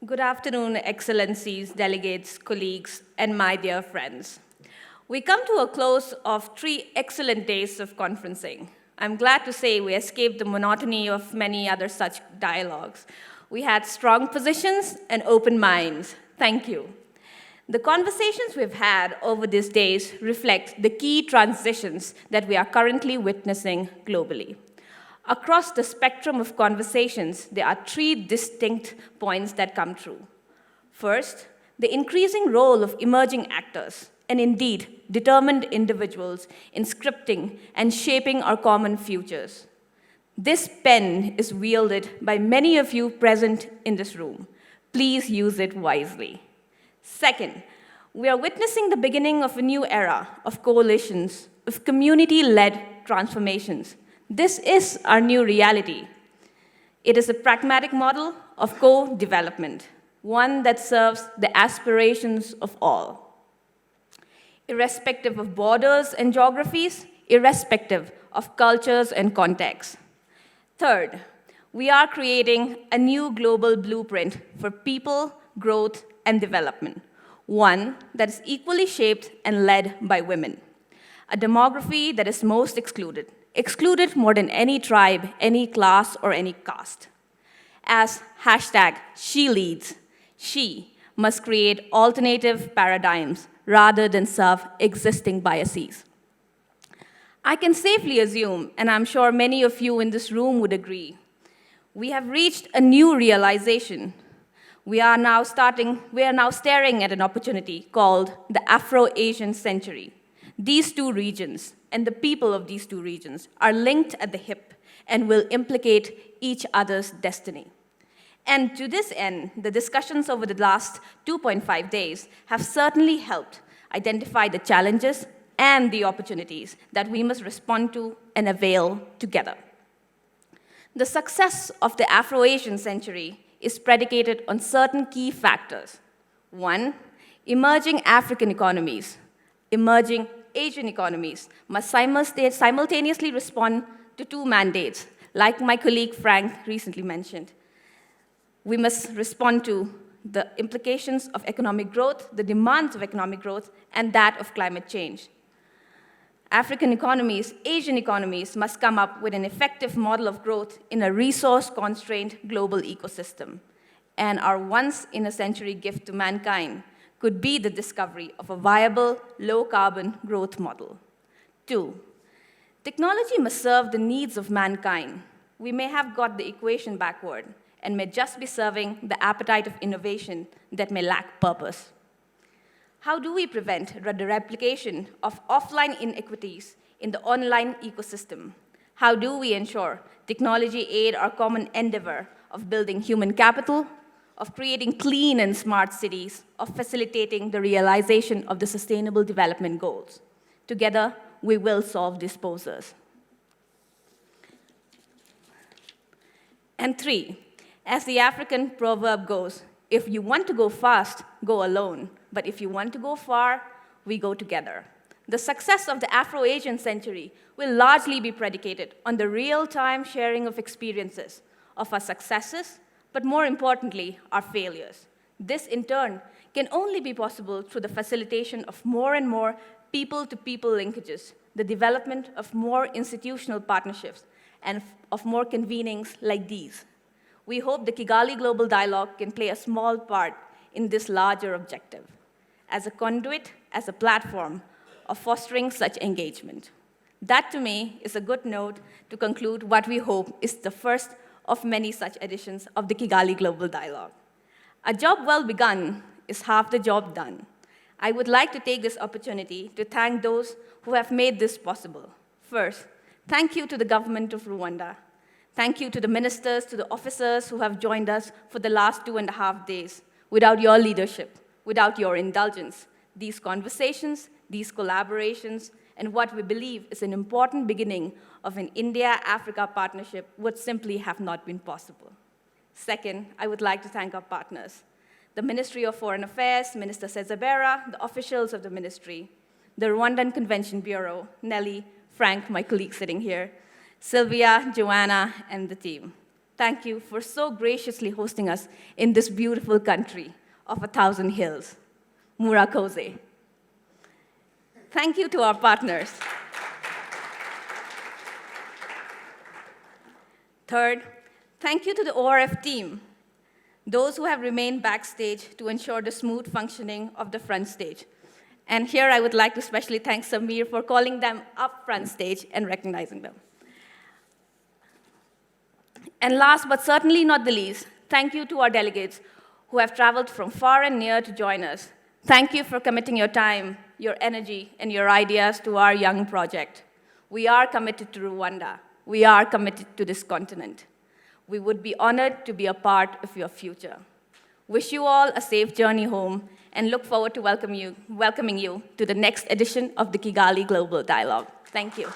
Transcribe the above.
Good afternoon, Excellencies, delegates, colleagues, and my dear friends. We come to a close of 3 excellent days of conferencing. I'm glad to say we escaped the monotony of many other such dialogues. We had strong positions and open minds. Thank you. The conversations we've had over these days reflect the key transitions that we are currently witnessing globally. Across the spectrum of conversations, there are 3 distinct points that come true. First, the increasing role of emerging actors, and indeed determined individuals in scripting and shaping our common futures. This pen is wielded by many of you present in this room. Please use it wisely. Second, we are witnessing the beginning of a new era of coalitions, of community-led transformations. This is our new reality. It is a pragmatic model of co-development, one that serves the aspirations of all. Irrespective of borders and geographies, irrespective of cultures and contexts. Third, we are creating a new global blueprint for people, growth, and development, one that is equally shaped and led by women. A demography that is most excluded more than any tribe, any class, or any caste. As #SheLeads, she must create alternative paradigms rather than serve existing biases. I can safely assume, and I'm sure many of you in this room would agree, we have reached a new realization. We are now staring at an opportunity called the Afro-Asian century. These 2 regions and the people of these 2 regions are linked at the hip and will implicate each other's destiny. And to this end, the discussions over the last 2.5 days have certainly helped identify the challenges and the opportunities that we must respond to and avail together. The success of the Afro-Asian century is predicated on certain key factors. 1, emerging African economies, emerging Asian economies must simultaneously respond to 2 mandates, like my colleague Frank recently mentioned. We must respond to the implications of economic growth, the demands of economic growth, and that of climate change. African economies, Asian economies must come up with an effective model of growth in a resource-constrained global ecosystem. And our once-in-a-century gift to mankind could be the discovery of a viable, low-carbon growth model. 2, technology must serve the needs of mankind. We may have got the equation backward and may just be serving the appetite of innovation that may lack purpose. How do we prevent the replication of offline inequities in the online ecosystem? How do we ensure technology aid our common endeavor of building human capital, of creating clean and smart cities, of facilitating the realization of the Sustainable Development Goals? Together, we will solve these poses. And 3, as the African proverb goes, if you want to go fast, go alone. But if you want to go far, we go together. The success of the Afro-Asian century will largely be predicated on the real-time sharing of experiences, of our successes, but more importantly, our failures. This, in turn, can only be possible through the facilitation of more and more people-to-people linkages, the development of more institutional partnerships, and of more convenings like these. We hope the Kigali Global Dialogue can play a small part in this larger objective, as a conduit, as a platform of fostering such engagement. That, to me, is a good note to conclude what we hope is the first of many such editions of the Kigali Global Dialogue. A job well begun is half the job done. I would like to take this opportunity to thank those who have made this possible. First, thank you to the government of Rwanda. Thank you to the ministers, to the officers who have joined us for the last 2.5 days. Without your leadership, without your indulgence, these conversations, these collaborations, and what we believe is an important beginning of an India-Africa partnership would simply have not been possible. Second, I would like to thank our partners, the Ministry of Foreign Affairs, Minister Sezabera, the officials of the ministry, the Rwandan Convention Bureau, Nelly, Frank, my colleague sitting here, Sylvia, Joanna, and the team. Thank you for so graciously hosting us in this beautiful country of 1,000 hills, Murakoze. Thank you to our partners. Third, thank you to the ORF team, those who have remained backstage to ensure the smooth functioning of the front stage. And here I would like to especially thank Samir for calling them up front stage and recognizing them. And last but certainly not the least, thank you to our delegates who have traveled from far and near to join us. Thank you for committing your time, your energy, and your ideas to our young project. We are committed to Rwanda. We are committed to this continent. We would be honored to be a part of your future. Wish you all a safe journey home and look forward to welcoming you to the next edition of the Kigali Global Dialogue. Thank you.